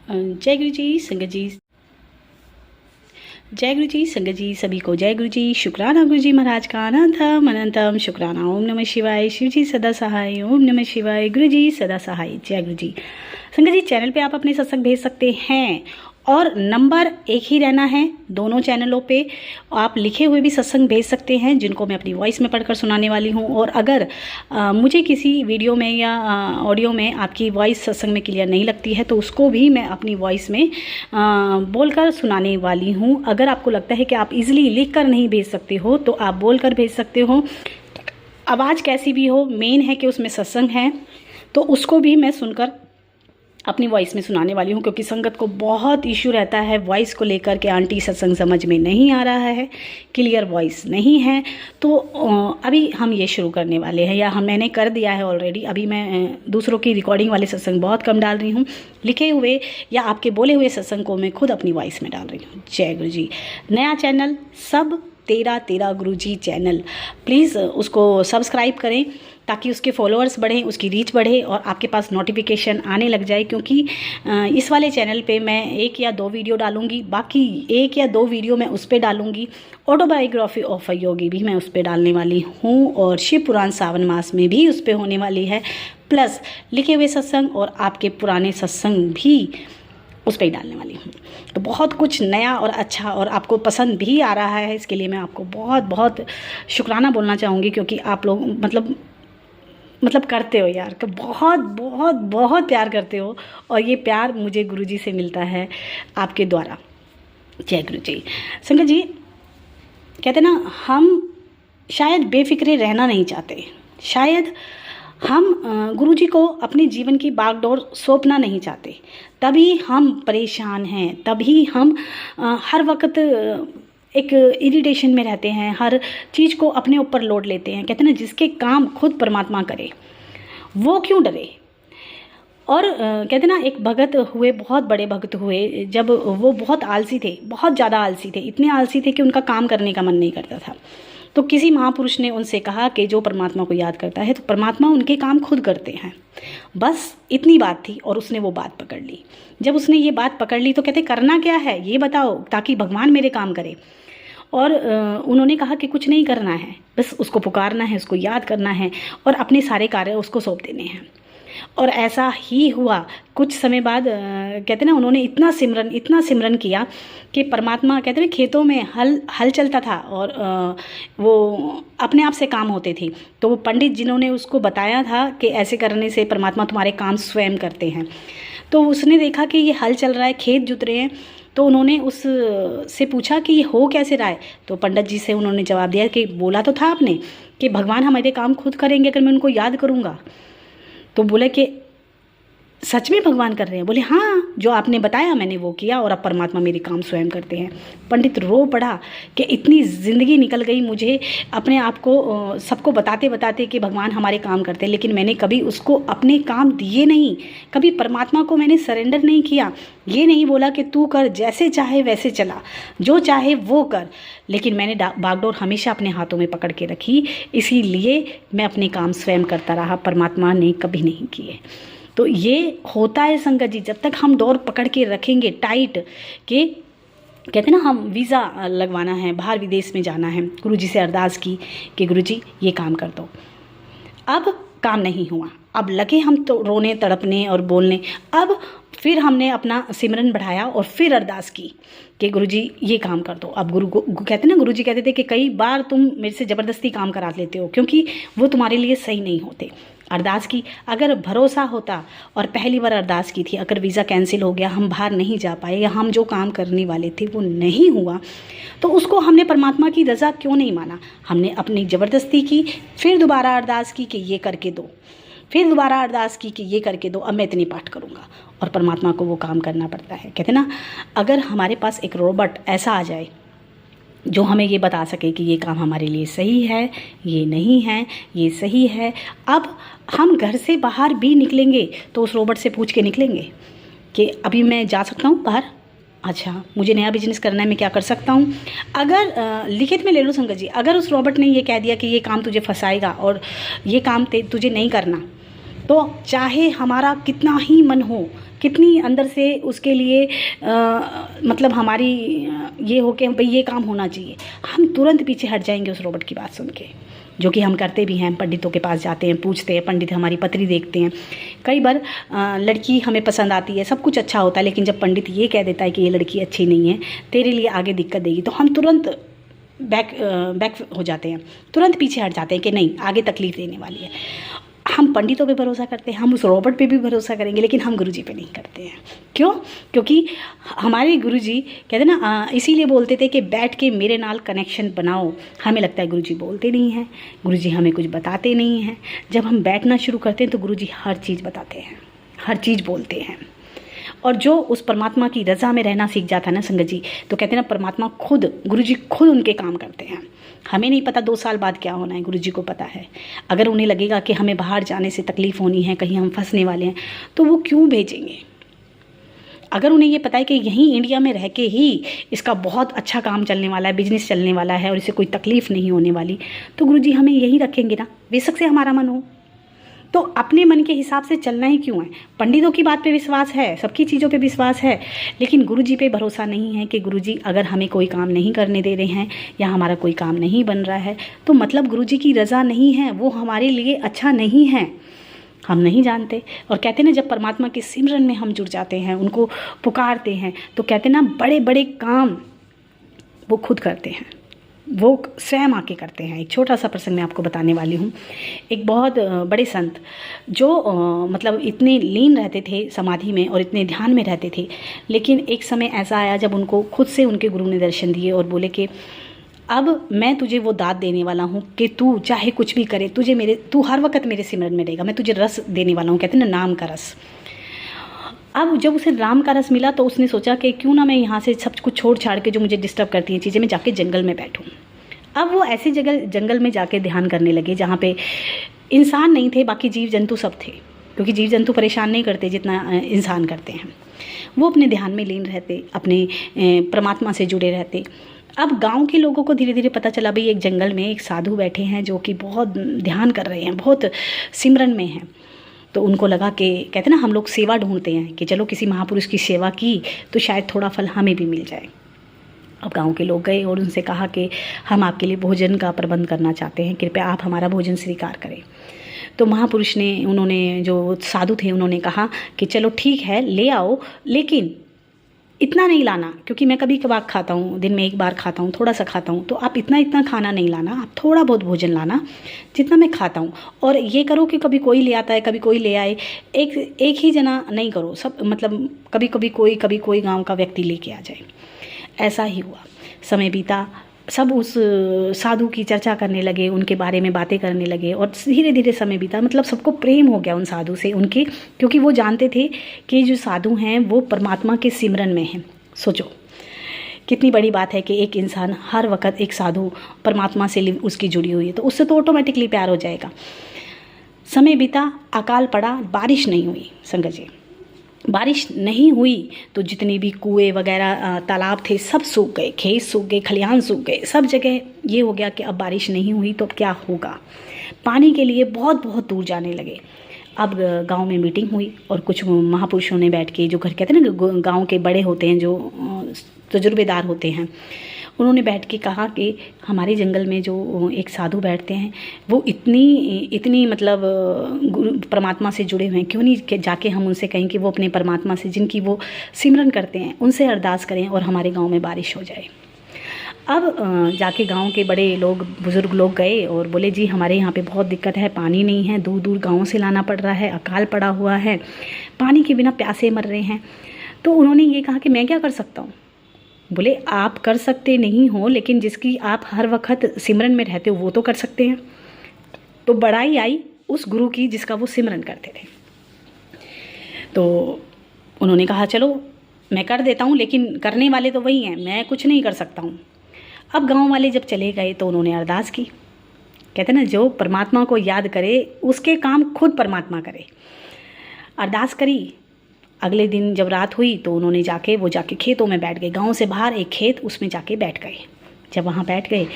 जय गुरु जी, संगत जी। जय गुरु जी, संगत जी, सभी को जय गुरु जी। शुक्राना गुरु जी महाराज का अनंतम अनंतम शुक्राना। ओम नमः शिवाय। शिव जी सदा सहाय। ओम नमः शिवाय। गुरु जी सदा सहाय। जय गुरु जी। संगत जी, चैनल पे आप अपने सत्संग भेज सकते हैं और नंबर एक ही रहना है दोनों चैनलों पे। आप लिखे हुए भी सत्संग भेज सकते हैं जिनको मैं अपनी वॉइस में पढ़कर सुनाने वाली हूँ। और अगर मुझे किसी वीडियो में या ऑडियो में आपकी वॉइस सत्संग में क्लियर नहीं लगती है तो उसको भी मैं अपनी वॉइस में बोलकर सुनाने वाली हूँ। अगर आपको लगता है कि आप इजीली लिख कर नहीं भेज सकते हो तो आप बोलकर भेज सकते हो। आवाज़ कैसी भी हो, मेन है कि उसमें सत्संग है, तो उसको भी मैं सुनकर अपनी वॉइस में सुनाने वाली हूँ। क्योंकि संगत को बहुत इशू रहता है वॉइस को लेकर के, आंटी सत्संग समझ में नहीं आ रहा है, क्लियर वॉइस नहीं है। तो अभी हम ये शुरू करने वाले हैं, या मैंने कर दिया है ऑलरेडी। अभी मैं दूसरों की रिकॉर्डिंग वाले सत्संग बहुत कम डाल रही हूँ, लिखे हुए या आपके बोले हुए सत्संग को मैं खुद अपनी वॉइस में डाल रही हूँ। जय गुरु जी। नया चैनल सब तेरा गुरु जी चैनल, प्लीज़ उसको सब्सक्राइब करें ताकि उसके फॉलोअर्स बढ़ें, उसकी रीच बढ़े और आपके पास नोटिफिकेशन आने लग जाए। क्योंकि इस वाले चैनल पे मैं 1 या 2 वीडियो डालूंगी, बाकी 1 या 2 वीडियो मैं उस पर डालूंगी। ऑटोबायोग्राफी ऑफ अ योगी भी मैं उस पर डालने वाली हूँ और शिव पुराण सावन मास में भी उस पर होने वाली है। प्लस लिखे हुए सत्संग और आपके पुराने सत्संग भी उस पर ही डालने वाली हूँ। तो बहुत कुछ नया और अच्छा और आपको पसंद भी आ रहा है, इसके लिए मैं आपको बहुत बहुत शुक्राना बोलना चाहूँगी। क्योंकि आप लोग मतलब करते हो यार, कि बहुत बहुत बहुत प्यार करते हो और ये प्यार मुझे गुरुजी से मिलता है आपके द्वारा। जय गुरु जी। संगत जी, कहते ना, हम शायद बेफिक्रे रहना नहीं चाहते, शायद हम गुरुजी को अपने जीवन की बागडोर सौंपना नहीं चाहते, तभी हम परेशान हैं, तभी हम हर वक्त एक इरिटेशन में रहते हैं, हर चीज़ को अपने ऊपर लोड लेते हैं। कहते हैं ना, जिसके काम खुद परमात्मा करे वो क्यों डरे। और कहते हैं ना, एक भगत हुए, बहुत बड़े भगत हुए, जब वो बहुत आलसी थे, बहुत ज़्यादा आलसी थे, इतने आलसी थे कि उनका काम करने का मन नहीं करता था। तो किसी महापुरुष ने उनसे कहा कि जो परमात्मा को याद करता है तो परमात्मा उनके काम खुद करते हैं। बस इतनी बात थी और उसने वो बात पकड़ ली। जब उसने ये बात पकड़ ली तो कहते, करना क्या है ये बताओ ताकि भगवान मेरे काम करे। और उन्होंने कहा कि कुछ नहीं करना है, बस उसको पुकारना है, उसको याद करना है और अपने सारे कार्य उसको सौंप देने हैं। और ऐसा ही हुआ। कुछ समय बाद कहते ना, उन्होंने इतना सिमरन किया कि परमात्मा, कहते हैं खेतों में हल चलता था और वो अपने आप से काम होते थे। तो वो पंडित जिन्होंने उसको बताया था कि ऐसे करने से परमात्मा तुम्हारे काम स्वयं करते हैं, तो उसने देखा कि ये हल चल रहा है, खेत जुत रहे हैं। तो उन्होंने उस से पूछा कि ये हो कैसे रहा है। तो पंडित जी से उन्होंने जवाब दिया कि बोला तो था आपने कि भगवान हमारे काम खुद करेंगे अगर मैं उनको याद करूँगा। तो बोले कि सच में भगवान कर रहे हैं? बोले हाँ, जो आपने बताया मैंने वो किया और अब परमात्मा मेरे काम स्वयं करते हैं। पंडित रो पड़ा कि इतनी ज़िंदगी निकल गई मुझे अपने आप को सबको बताते बताते कि भगवान हमारे काम करते हैं, लेकिन मैंने कभी उसको अपने काम दिए नहीं, कभी परमात्मा को मैंने सरेंडर नहीं किया। ये नहीं बोला कि तू कर, जैसे चाहे वैसे चला, जो चाहे वो कर, लेकिन मैंने बागडोर हमेशा अपने हाथों में पकड़ के रखी। इसीलिए मैं अपने काम स्वयं करता रहा, परमात्मा ने कभी नहीं किए। तो ये होता है संगत जी, जब तक हम डोर पकड़ के रखेंगे टाइट, कि कहते हैं ना, हम वीज़ा लगवाना है, बाहर विदेश में जाना है, गुरुजी से अरदास की कि गुरुजी ये काम कर दो। अब काम नहीं हुआ, अब लगे हम तो रोने तड़पने और बोलने। अब फिर हमने अपना सिमरन बढ़ाया और फिर अरदास की कि गुरुजी ये काम कर दो। अब कहते ना, गुरुजी कहते थे कि कई बार तुम मेरे से ज़बरदस्ती काम करा लेते हो क्योंकि वो तुम्हारे लिए सही नहीं होते। अरदास की, अगर भरोसा होता और पहली बार अरदास की थी, अगर वीज़ा कैंसिल हो गया, हम बाहर नहीं जा पाए या हम जो काम करने वाले थे वो नहीं हुआ, तो उसको हमने परमात्मा की रज़ा क्यों नहीं माना? हमने अपनी ज़बरदस्ती की, फिर दोबारा अरदास की कि ये करके दो, फिर दोबारा अरदास की कि ये करके दो, अब मैं इतनी पाठ करूँगा। और परमात्मा को वो काम करना पड़ता है। कहते ना, अगर हमारे पास एक रोबोट ऐसा आ जाए जो हमें ये बता सके कि ये काम हमारे लिए सही है, ये नहीं है, ये सही है, अब हम घर से बाहर भी निकलेंगे तो उस रोबोट से पूछ के निकलेंगे कि अभी मैं जा सकता हूँ बाहर, अच्छा मुझे नया बिजनेस करना है, मैं क्या कर सकता हूँ। अगर लिखित में ले लो संगत जी, अगर उस रोबोट ने ये कह दिया कि ये काम तुझे फंसाएगा और ये काम तुझे नहीं करना, तो चाहे हमारा कितना ही मन हो कितनी अंदर से उसके लिए मतलब हमारी ये हो कि भाई ये काम होना चाहिए, हम तुरंत पीछे हट जाएंगे उस रोबोट की बात सुन के, जो कि हम करते भी हैं। पंडितों के पास जाते हैं, पूछते हैं, पंडित हमारी पत्री देखते हैं। कई बार लड़की हमें पसंद आती है, सब कुछ अच्छा होता है, लेकिन जब पंडित ये कह देता है कि ये लड़की अच्छी नहीं है, तेरे लिए आगे दिक्कत देगी, तो हम तुरंत बैक हो जाते हैं, तुरंत पीछे हट जाते हैं कि नहीं, आगे तकलीफ़ देने वाली है। हम पंडितों पे भरोसा करते हैं, हम उस रोबोट पे भी भरोसा करेंगे, लेकिन हम गुरुजी पे नहीं करते हैं। क्यों? क्योंकि हमारे गुरुजी कहते ना, इसीलिए बोलते थे कि बैठ के मेरे नाल कनेक्शन बनाओ। हमें लगता है गुरुजी बोलते नहीं हैं, गुरुजी हमें कुछ बताते नहीं हैं। जब हम बैठना शुरू करते हैं तो गुरुजी हर चीज़ बताते हैं, हर चीज़ बोलते हैं। और जो उस परमात्मा की रज़ा में रहना सीख जाता है ना संगत जी, तो कहते हैं ना, परमात्मा खुद, गुरुजी खुद उनके काम करते हैं। हमें नहीं पता 2 साल बाद क्या होना है, गुरुजी को पता है। अगर उन्हें लगेगा कि हमें बाहर जाने से तकलीफ़ होनी है, कहीं हम फंसने वाले हैं, तो वो क्यों भेजेंगे? अगर उन्हें ये पता है कि यहीं इंडिया में रह के ही इसका बहुत अच्छा काम चलने वाला है, बिजनेस चलने वाला है और इसे कोई तकलीफ़ नहीं होने वाली, तो गुरुजी हमें यहीं रखेंगे ना, बेशक से हमारा मन हो। तो अपने मन के हिसाब से चलना ही क्यों है? पंडितों की बात पे विश्वास है, सबकी चीज़ों पे विश्वास है, लेकिन गुरुजी पे भरोसा नहीं है कि गुरुजी अगर हमें कोई काम नहीं करने दे रहे हैं या हमारा कोई काम नहीं बन रहा है, तो मतलब गुरुजी की रज़ा नहीं है, वो हमारे लिए अच्छा नहीं है। हम नहीं जानते। और कहते हैं ना, जब परमात्मा के सिमरन में हम जुड़ जाते हैं, उनको पुकारते हैं, तो कहते हैं ना, बड़े बड़े काम वो खुद करते हैं, वो स्वयं आके करते हैं। एक छोटा सा प्रसंग मैं आपको बताने वाली हूँ। एक बहुत बड़े संत जो मतलब इतने लीन रहते थे समाधि में और इतने ध्यान में रहते थे, लेकिन एक समय ऐसा आया जब उनको खुद से उनके गुरु ने दर्शन दिए और बोले कि अब मैं तुझे वो दात देने वाला हूँ कि तू चाहे कुछ भी करे, तू हर वक्त मेरे सिमरन में रहेगा, मैं तुझे रस देने वाला हूँ, कहते हैं ना, नाम का रस। अब जब उसे राम का रस मिला तो उसने सोचा कि क्यों ना मैं यहाँ से सब कुछ छोड़ छाड़ के जो मुझे डिस्टर्ब करती हैं चीज़ें, मैं जाके जंगल में बैठूँ। अब वो ऐसी जंगल में जाके ध्यान करने लगे जहाँ पे इंसान नहीं थे, बाकी जीव जंतु सब थे, क्योंकि जीव जंतु परेशान नहीं करते जितना इंसान करते हैं। वो अपने ध्यान में लीन रहते, अपने परमात्मा से जुड़े रहते। अब गांव के लोगों को धीरे धीरे पता चला, भाई एक जंगल में एक साधु बैठे हैं जो कि बहुत ध्यान कर रहे हैं, बहुत सिमरन में हैं। तो उनको लगा कि कहते ना, हम लोग सेवा ढूंढते हैं कि चलो किसी महापुरुष की सेवा की तो शायद थोड़ा फल हमें भी मिल जाए। अब गांव के लोग गए और उनसे कहा कि हम आपके लिए भोजन का प्रबंध करना चाहते हैं, कृपया आप हमारा भोजन स्वीकार करें। तो महापुरुष ने, उन्होंने, जो साधु थे, उन्होंने कहा कि चलो ठीक है, ले आओ, लेकिन इतना नहीं लाना, क्योंकि मैं कभी कभार खाता हूँ, दिन में 1 बार खाता हूँ, थोड़ा सा खाता हूँ, तो आप इतना खाना नहीं लाना, आप थोड़ा बहुत भोजन लाना जितना मैं खाता हूँ। और ये करो कि कभी कोई ले आता है, कभी कोई ले आए, एक ही जना नहीं करो, सब मतलब कभी कोई गांव का व्यक्ति लेके आ जाए। ऐसा ही हुआ। समय बीता, सब उस साधु की चर्चा करने लगे, उनके बारे में बातें करने लगे, और धीरे धीरे समय बीता, मतलब सबको प्रेम हो गया उन साधु से, उनके, क्योंकि वो जानते थे कि जो साधु हैं वो परमात्मा के सिमरन में हैं। सोचो कितनी बड़ी बात है कि एक इंसान हर वक्त, एक साधु परमात्मा से उसकी जुड़ी हुई है, तो उससे तो ऑटोमेटिकली प्यार हो जाएगा। समय बीता, अकाल पड़ा, बारिश नहीं हुई संगत जी। बारिश नहीं हुई तो जितने भी कुएं वगैरह तालाब थे सब सूख गए, खेत सूख गए, खलिहान सूख गए, सब जगह ये हो गया कि अब बारिश नहीं हुई तो अब क्या होगा। पानी के लिए बहुत बहुत दूर जाने लगे। अब गांव में मीटिंग हुई और कुछ महापुरुषों ने बैठ के, जो घर कहते हैं ना गांव के बड़े होते हैं, जो तजुर्बेदार होते हैं, उन्होंने बैठ के कहा कि हमारे जंगल में जो एक साधु बैठते हैं वो इतनी मतलब परमात्मा से जुड़े हुए हैं, क्यों नहीं जाके हम उनसे कहें कि वो अपने परमात्मा से, जिनकी वो सिमरन करते हैं, उनसे अरदास करें और हमारे गांव में बारिश हो जाए। अब जाके गांव के बड़े लोग, बुज़ुर्ग लोग गए और बोले, जी हमारे यहाँ पे बहुत दिक्कत है, पानी नहीं है, दूर दूर गाँव से लाना पड़ रहा है, अकाल पड़ा हुआ है, पानी के बिना प्यासे मर रहे हैं। तो उन्होंने ये कहा कि मैं क्या कर सकता हूँ। बोले, आप कर सकते नहीं हो, लेकिन जिसकी आप हर वक्त सिमरन में रहते हो वो तो कर सकते हैं। तो बड़ाई आई उस गुरु की जिसका वो सिमरन करते थे। तो उन्होंने कहा चलो मैं कर देता हूँ, लेकिन करने वाले तो वही हैं, मैं कुछ नहीं कर सकता हूँ। अब गांव वाले जब चले गए तो उन्होंने अरदास की। कहते ना, जो परमात्मा को याद करे उसके काम खुद परमात्मा करे। अरदास करी। अगले दिन जब रात हुई तो उन्होंने जाके खेतों में बैठ गए। गांव से बाहर एक खेत, उसमें जाके बैठ गए। जब वहाँ बैठ गए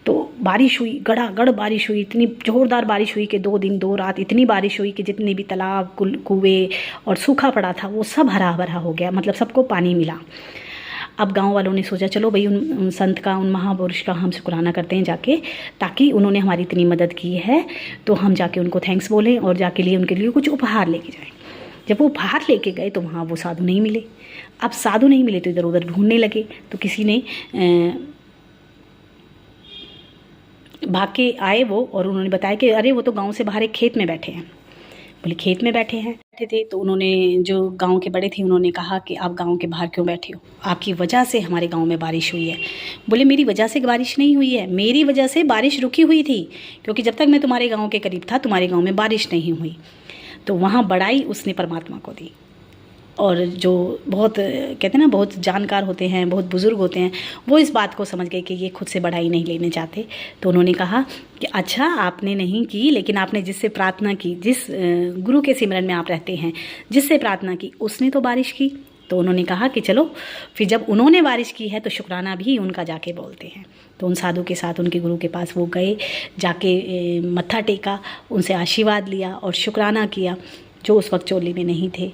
तो बारिश हुई, गड़ागड़ बारिश हुई, इतनी ज़ोरदार बारिश हुई कि 2 दिन 2 रात इतनी बारिश हुई कि जितने भी तालाब कुएँ और सूखा पड़ा था वो सब हरा भरा हो गया, मतलब सबको पानी मिला। अब गांव वालों ने सोचा चलो भाई उन संत का, उन महापुरुष का हम शुक्राना करते हैं जाके, ताकि उन्होंने हमारी इतनी मदद की है तो हम जाके उनको थैंक्स बोलें और जाके लिए उनके लिए कुछ उपहार लेके जाएं। जब वो उपहार लेके गए तो वहाँ वो साधु नहीं मिले। अब साधु नहीं मिले तो इधर उधर ढूंढने लगे, तो किसी ने भाग के आए वो, और उन्होंने बताया कि अरे वो तो गांव से बाहर एक खेत में बैठे हैं। बोले खेत में बैठे थे, तो उन्होंने, जो गांव के बड़े थे, उन्होंने कहा कि आप गांव के बाहर क्यों बैठे हो, आपकी वजह से हमारे गांव में बारिश हुई है। बोले मेरी वजह से बारिश नहीं हुई है, मेरी वजह से बारिश रुकी हुई थी, क्योंकि जब तक मैं तुम्हारे गांव के करीब था तुम्हारे गांव में बारिश नहीं हुई। तो वहाँ बड़ाई उसने परमात्मा को दी। और जो बहुत कहते हैं ना, बहुत जानकार होते हैं, बहुत बुज़ुर्ग होते हैं, वो इस बात को समझ गए कि ये खुद से बढ़ाई नहीं लेने चाहते। तो उन्होंने कहा कि अच्छा आपने नहीं की, लेकिन आपने जिससे प्रार्थना की, जिस गुरु के सिमरन में आप रहते हैं, जिससे प्रार्थना की उसने तो बारिश की। तो उन्होंने कहा कि चलो फिर जब उन्होंने बारिश की है तो शुक्राना भी उनका जाके बोलते हैं। तो उन साधु के साथ उनके गुरु के पास वो गए, जाके मत्था टेका, उनसे आशीर्वाद लिया और शुक्राना किया, जो उस वक्त चोली में नहीं थे।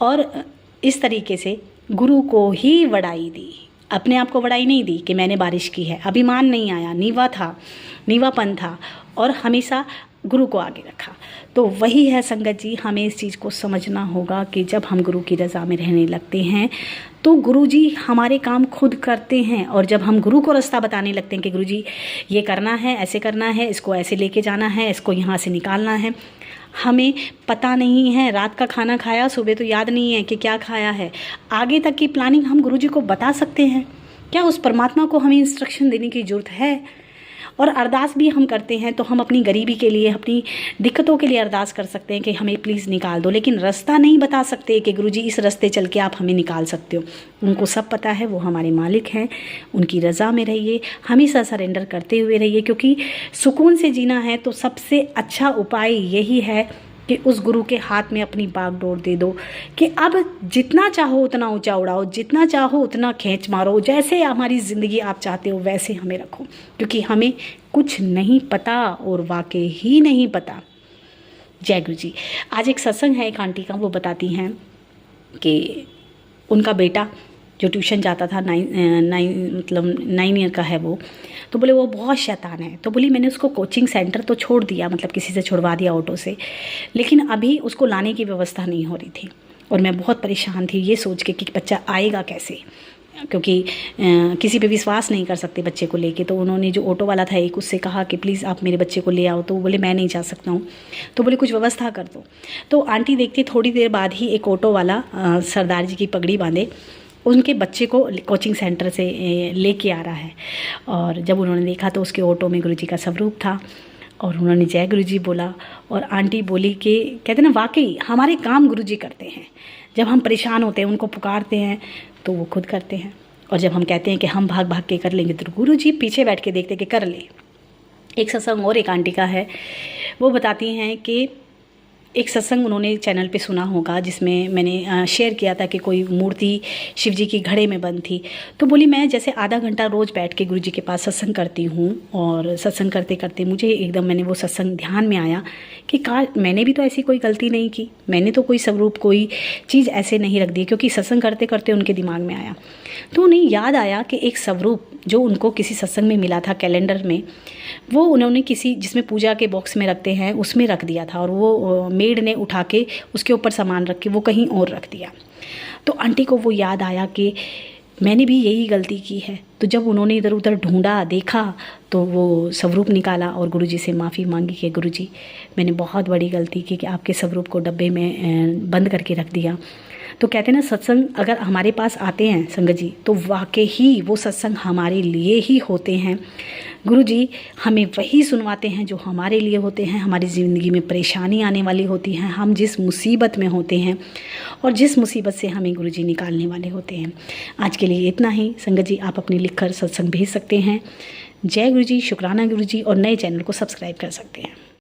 और इस तरीके से गुरु को ही वड़ाई दी, अपने आप को वड़ाई नहीं दी कि मैंने बारिश की है। अभिमान नहीं आया, नीवापन था, और हमेशा गुरु को आगे रखा। तो वही है संगत जी, हमें इस चीज़ को समझना होगा कि जब हम गुरु की रज़ा में रहने लगते हैं तो गुरु जी हमारे काम खुद करते हैं। और जब हम गुरु को रास्ता बताने लगते हैं कि गुरु जी ये करना है, ऐसे करना है, इसको ऐसे लेके जाना है, इसको यहाँ से निकालना है, हमें पता नहीं है, रात का खाना खाया, सुबह तो याद नहीं है कि क्या खाया है, आगे तक की प्लानिंग हम गुरुजी को बता सकते हैं क्या? उस परमात्मा को हमें इंस्ट्रक्शन देने की ज़रूरत है। और अरदास भी हम करते हैं तो हम अपनी गरीबी के लिए, अपनी दिक्कतों के लिए अरदास कर सकते हैं कि हमें प्लीज़ निकाल दो, लेकिन रास्ता नहीं बता सकते कि गुरुजी इस रास्ते चल के आप हमें निकाल सकते हो। उनको सब पता है, वो हमारे मालिक हैं, उनकी रज़ा में रहिए, हमेशा सरेंडर करते हुए रहिए, क्योंकि सुकून से जीना है तो सबसे अच्छा उपाय यही है कि उस गुरु के हाथ में अपनी बागडोर दे दो कि अब जितना चाहो उतना ऊंचा उड़ाओ, जितना चाहो उतना खींच मारो, जैसे हमारी ज़िंदगी आप चाहते हो वैसे हमें रखो, क्योंकि हमें कुछ नहीं पता और वाकई ही नहीं पता। जय गुरु जी। आज एक सत्संग है एक आंटी का, वो बताती हैं कि उनका बेटा जो ट्यूशन जाता था, 9 ईयर का है वो, तो बोले वो बहुत शैतान है। तो बोली मैंने उसको कोचिंग सेंटर तो छोड़ दिया, मतलब किसी से छुड़वा दिया ऑटो से, लेकिन अभी उसको लाने की व्यवस्था नहीं हो रही थी और मैं बहुत परेशान थी ये सोच के कि बच्चा आएगा कैसे, क्योंकि किसी पे विश्वास नहीं कर सकते बच्चे को लेके। तो उन्होंने, जो ऑटो वाला था एक, उससे कहा कि प्लीज़ आप मेरे बच्चे को ले आओ। तो वो बोले मैं नहीं जा सकता हूँ। तो बोले कुछ व्यवस्था कर दो। तो आंटी देखती थोड़ी देर बाद ही एक ऑटो वाला सरदार जी की पगड़ी बांधे उनके बच्चे को कोचिंग सेंटर से लेके आ रहा है। और जब उन्होंने देखा तो उसके ऑटो में गुरुजी का स्वरूप था और उन्होंने जय गुरुजी बोला। और आंटी बोली कि कहते ना, वाकई हमारे काम गुरुजी करते हैं। जब हम परेशान होते हैं, उनको पुकारते हैं तो वो खुद करते हैं, और जब हम कहते हैं कि हम भाग भाग के कर लेंगे तो गुरुजी पीछे बैठ के देखते कि कर ले। एक सत्संग और एक आंटी का है, वो बताती हैं कि एक सत्संग उन्होंने चैनल पे सुना होगा जिसमें मैंने शेयर किया था कि कोई मूर्ति शिव जी की घड़े में बंद थी। तो बोली मैं जैसे आधा घंटा रोज़ बैठ के गुरुजी के पास सत्संग करती हूँ, और सत्संग करते करते मुझे एकदम मैंने वो सत्संग ध्यान में आया कि मैंने भी तो ऐसी कोई गलती नहीं की, मैंने तो कोई स्वरूप, कोई चीज़ ऐसे नहीं रख दी, क्योंकि सत्संग करते करते उनके दिमाग में आया। तो उन्हें याद आया कि एक स्वरूप जो उनको किसी सत्संग में मिला था कैलेंडर में, वो उन्होंने किसी, जिसमें पूजा के बॉक्स में रखते हैं, उसमें रख दिया था, और वो मेड ने उठा के उसके ऊपर सामान रख के वो कहीं और रख दिया। तो आंटी को वो याद आया कि मैंने भी यही गलती की है। तो जब उन्होंने इधर उधर ढूंढा, देखा, तो वो स्वरूप निकाला और गुरुजी से माफ़ी मांगी कि गुरुजी मैंने बहुत बड़ी गलती की कि आपके स्वरूप को डब्बे में बंद करके रख दिया। तो कहते हैं ना, सत्संग अगर हमारे पास आते हैं संगत जी, तो वाकई ही वो सत्संग हमारे लिए ही होते हैं। गुरुजी हमें वही सुनवाते हैं जो हमारे लिए होते हैं। हमारी ज़िंदगी में परेशानी आने वाली होती है, हम जिस मुसीबत में होते हैं और जिस मुसीबत से हमें गुरुजी निकालने वाले होते हैं। आज के लिए इतना ही संगत जी, आप अपने लिखकर सत्संग भेज सकते हैं। जय गुरुजी, शुक्राना गुरुजी, और नए चैनल को सब्सक्राइब कर सकते हैं।